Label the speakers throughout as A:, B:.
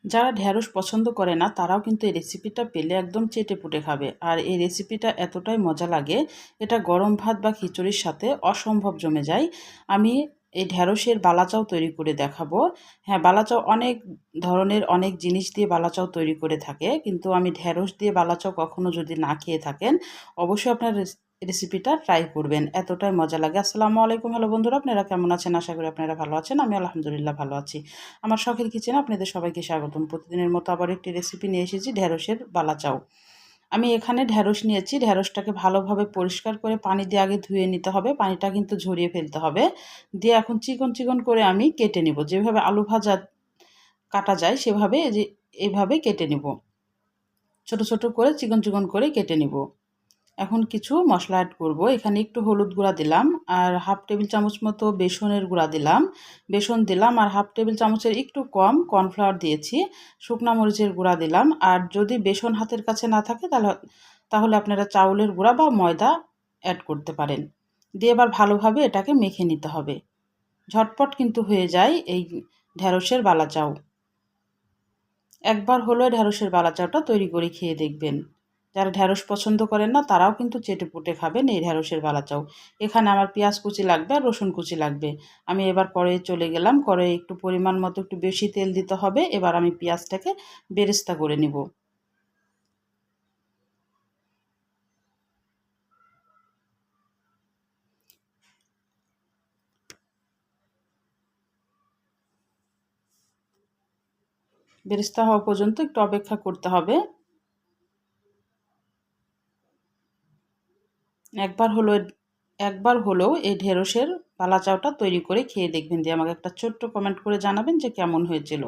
A: যারা ঢ্যাঁড়স পছন্দ করে না তারাও কিন্তু এই রেসিপিটা পেলে একদম চেটেপুটে খাবে। আর এই রেসিপিটা এতটাই মজা লাগে, এটা গরম ভাত বা খিচুড়ির সাথে অসম্ভব জমে যায়। আমি এই ঢ্যাঁড়সের বালাচাও তৈরি করে দেখাবো। হ্যাঁ, বালাচাও অনেক ধরনের অনেক জিনিস দিয়ে বালাচাও তৈরি করে থাকে, কিন্তু আমি ঢ্যাঁড়স দিয়ে বালাচাও কখনো যদি না খেয়ে থাকেন অবশ্যই আপনার রেসিপিটা ট্রাই করবেন, এতটাই মজা লাগে। আসসালামু আলাইকুম, হ্যালো বন্ধুরা, আপনারা কেমন আছেন? আশা করি আপনারা ভালো আছেন। আমি আলহামদুলিল্লাহ ভালো আছি। আমার শখের কিচেনে আপনাদের সবাইকে স্বাগতম। প্রতিদিনের মতো আবার একটি রেসিপি নিয়ে এসেছি, ঢ্যাঁড়সের বালাচাও। আমি এখানে ঢ্যাঁড়স নিয়েছি। ঢ্যাঁড়সটাকে ভালোভাবে পরিষ্কার করে পানি দিয়ে আগে ধুয়ে নিতে হবে, পানিটা কিন্তু ঝরিয়ে ফেলতে হবে। দিয়ে এখন চিকন চিকন করে আমি কেটে নিব, যেভাবে আলু ভাজা কাটা যায় সেভাবে এইভাবে কেটে নিব। ছোট ছোট করে চিকন চিকন করে কেটে নিব। এখন কিছু মশলা অ্যাড করব। এখানে একটু হলুদ গুঁড়া দিলাম, আর হাফ টেবিল চামচ মতো বেসনের গুঁড়া দিলাম। বেসন দিলাম, আর হাফ টেবিল চামচের একটু কম কর্নফ্লাওয়ার দিয়েছি। শুকনা মরিচের গুঁড়া দিলাম। আর যদি বেসন হাতের কাছে না থাকে তাহলে আপনারা চাউলের গুঁড়া বা ময়দা অ্যাড করতে পারেন। দিয়ে এবার ভালোভাবে এটাকে মেখে নিতে হবে। ঝটপট কিন্তু হয়ে যায় এই ঢ্যাঁড়সের বালাচাও। একবার হলো ঢ্যাঁড়সের বালাচাওটা তৈরি করে খেয়ে দেখবেন। যারা ঢ্যাঁড়স পছন্দ করেন না তারাও কিন্তু চেটেপুটে খাবেন এই ঢ্যাঁড়সের বালাচাও। এখানে আমার পেঁয়াজ কুচি লাগবে আর রসুন কুচি লাগবে। আমি এবার কড়াইয়ে চলে গেলাম। কড়াইয়ে একটু পরিমাণ মতো একটু বেশি তেল দিতে হবে। এবার আমি পেঁয়াজটাকে বেরেস্তা করে নিব। বেরেস্তা হওয়া পর্যন্ত একটু অপেক্ষা করতে হবে। একবার হলো একবার হলেও এই ঢেঁড়সের বালাচাওটা তৈরি করে খেয়ে দেখবেন, দিয়ে আমাকে একটা ছোট্ট কমেন্ট করে জানাবেন যে কেমন হয়েছিল।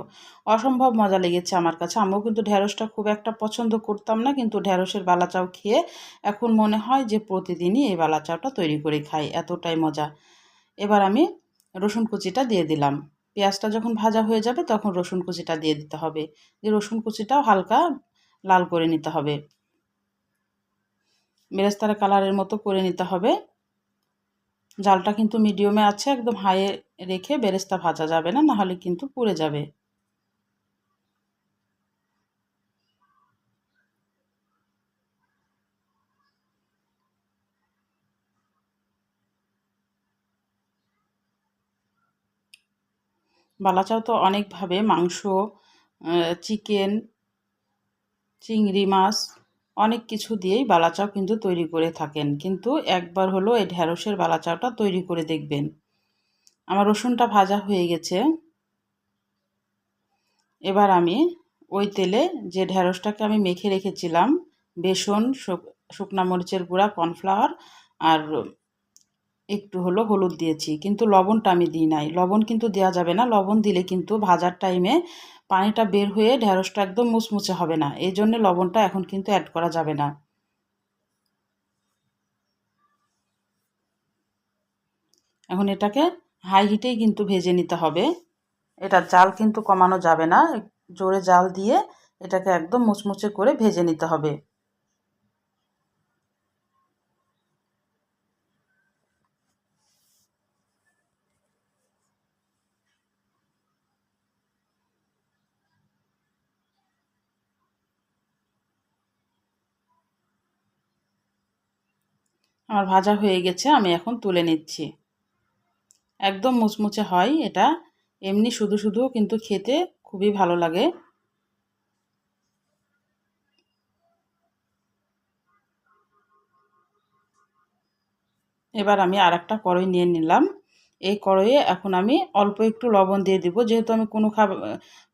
A: অসম্ভব মজা লেগেছে আমার কাছে। আমিও কিন্তু ঢেঁড়সটা খুব একটা পছন্দ করতাম না, কিন্তু ঢেঁড়সের বালাচাও খেয়ে এখন মনে হয় যে প্রতিদিনই এই বালাচাওটা তৈরি করে খাই, এতটাই মজা। এবার আমি রসুন কুচিটা দিয়ে দিলাম। পেঁয়াজটা যখন ভাজা হয়ে যাবে তখন রসুন কুচিটা দিয়ে দিতে হবে। দিয়ে রসুন কুচিটাও হালকা লাল করে নিতে হবে, বেরেস্তার কালারের মতো করে নিতে হবে। জালটা কিন্তু মিডিয়ামে আছে, একদম হাইয়ে রেখে বেরেস্তা ভাজা যাবে না, নাহলে কিন্তু পুড়ে যাবে। বালাচাও তো অনেকভাবে মাংস, চিকেন, চিংড়ি মাছ অনেক কিছু দিয়েই বালাচাও কিন্তু তৈরি করে থাকেন, কিন্তু একবার হলো এই ঢ্যাঁড়সের বালাচাওটা তৈরি করে দেখবেন। আমার রসুনটা ভাজা হয়ে গেছে। এবার আমি ওই তেলে যে ঢ্যাঁড়সটাকে আমি মেখে রেখেছিলাম, বেসন, শুকনা মরিচের গুঁড়া, কর্নফ্লাওয়ার আর একটু হলো হলুদ দিয়েছি, কিন্তু লবণটা আমি দিই নাই। লবণ কিন্তু দেওয়া যাবে না, লবণ দিলে কিন্তু ভাজার টাইমে পানিটা বের হয়ে ঢ্যাঁড়সটা একদম মুচমুচে হবে না, এই জন্য লবণটা এখন কিন্তু অ্যাড করা যাবে না। এখন এটাকে হাই হিটেই কিন্তু ভেজে নিতে হবে। এটা জাল কিন্তু কমানো যাবে না, জোরে জাল দিয়ে এটাকে একদম মুচমুচে করে ভেজে নিতে হবে। আমার ভাজা হয়ে গেছে, আমি এখন তুলে নিচ্ছি। একদম মুচমুচে হয় এটা, এমনি শুধু শুধুও কিন্তু খেতে খুবই ভালো লাগে। এবার আমি আর একটা কড়াই নিয়ে নিলাম। এই কড়াইয়ে এখন আমি অল্প একটু লবণ দিয়ে দিব, যেহেতু আমি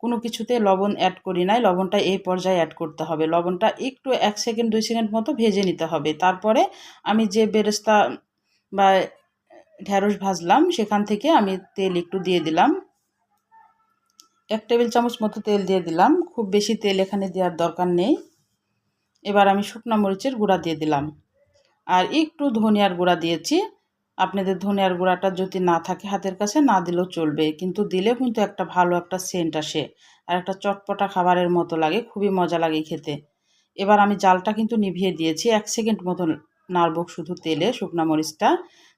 A: কোনো কিছুতে লবণ অ্যাড করি নাই, লবণটা এই পর্যায়ে অ্যাড করতে হবে। লবণটা একটু 1 সেকেন্ড 2 সেকেন্ড মতো ভেজে নিতে হবে। তারপরে আমি যে বেরেস্তা বা ঢ্যাঁড়স ভাজলাম সেখান থেকে আমি তেল একটু দিয়ে দিলাম। 1 টেবিল চামচ মতো তেল দিয়ে দিলাম, খুব বেশি তেল এখানে দেওয়ার দরকার নেই। এবার আমি শুকনো মরিচের গুঁড়া দিয়ে দিলাম, আর একটু ধনিয়ার গুঁড়া দিয়েছি। আপনাদের ধনিয়ার গুঁড়াটা যদি না থাকে হাতের কাছে, না দিলেও চলবে, কিন্তু দিলে কিন্তু একটা ভালো একটা সেন্ট আসে আর একটা চটপটা খাবারের মতো লাগে, খুবই মজা লাগে খেতে। এবার আমি জালটা কিন্তু নিভিয়ে দিয়েছি, 1 সেকেন্ড মতো নাড়ব শুধু তেলে শুকনো মরিচটা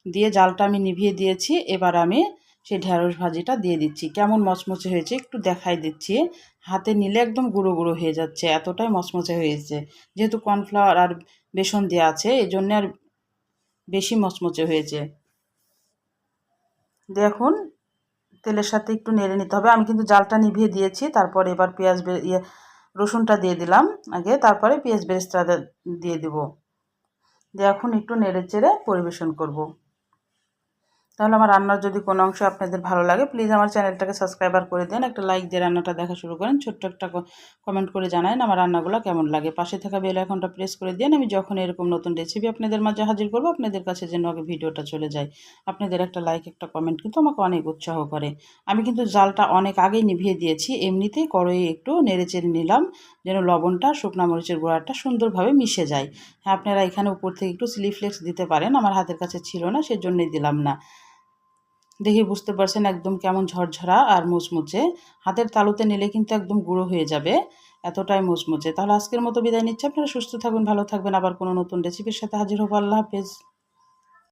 A: দিয়ে, জালটা আমি নিভিয়ে দিয়েছি। এবার আমি সেই ঢ্যাঁড়স ভাজিটা দিয়ে দিচ্ছি। কেমন মচমচে হয়েছে একটু দেখাই দিচ্ছি। হাতে নিলে একদম গুঁড়ো গুঁড়ো হয়ে যাচ্ছে, এতটাই মচমচে হয়েছে। যেহেতু কর্নফ্লাওয়ার আর বেসন দেওয়া আছে এই জন্যে আর বেশি মচমচে হয়েছে। দেখুন তেলের সাথে একটু নেড়ে নিতে হবে। আমি কিন্তু জালটা নিভিয়ে দিয়েছি। তারপর এবার রসুনটা দিয়ে দিলাম আগে, তারপরে পেঁয়াজ বেরেস্তা দিয়ে দিব। দিয়ে এখন একটু নেড়ে চেড়ে পরিবেশন করব। তাহলে আমার রান্নার যদি কোনো অংশ আপনাদের ভালো লাগে প্লিজ আমার চ্যানেলটাকে সাবস্ক্রাইবার করে দেন, একটা লাইক দিয়ে রান্নাটা দেখা শুরু করেন, ছোট্ট একটা কমেন্ট করে জানান আমার রান্নাগুলো কেমন লাগে। পাশে থাকা বেল আইকনটা প্রেস করে দেন, আমি যখন এরকম নতুন রেসিপি আপনাদের মাঝে হাজির করব আপনাদের কাছে যেন আগে ভিডিওটা চলে যায়। আপনাদের একটা লাইক একটা কমেন্ট কিন্তু আমাকে অনেক উৎসাহ করে। আমি কিন্তু জালটা অনেক আগেই নিভিয়ে দিয়েছি, এমনিতেই কড়াইয়ে একটু নেড়ে চেড়ে নিলাম যেন লবণটা শুকনা মরিচের গুঁড়াটা সুন্দরভাবে মিশে যায়। হ্যাঁ, আপনারা এখানে উপর থেকে একটু চিলি ফ্লেক্স দিতে পারেন, আমার হাতের কাছে ছিল না সেজন্যই দিলাম না। দেখে বুঝতে পারছেন একদম কেমন ঝরঝরা আর মুচমুচে। হাতের তালুতে নিলে কিন্তু একদম গুঁড়ো হয়ে যাবে, এতটাই মুচমুচে। তাহলে আজকের মতো বিদায় নিচ্ছি। আপনারা সুস্থ থাকবেন, ভালো থাকবেন। আবার কোনো নতুন রেসিপির সাথে হাজির হবো। আল্লাহ হাফেজ।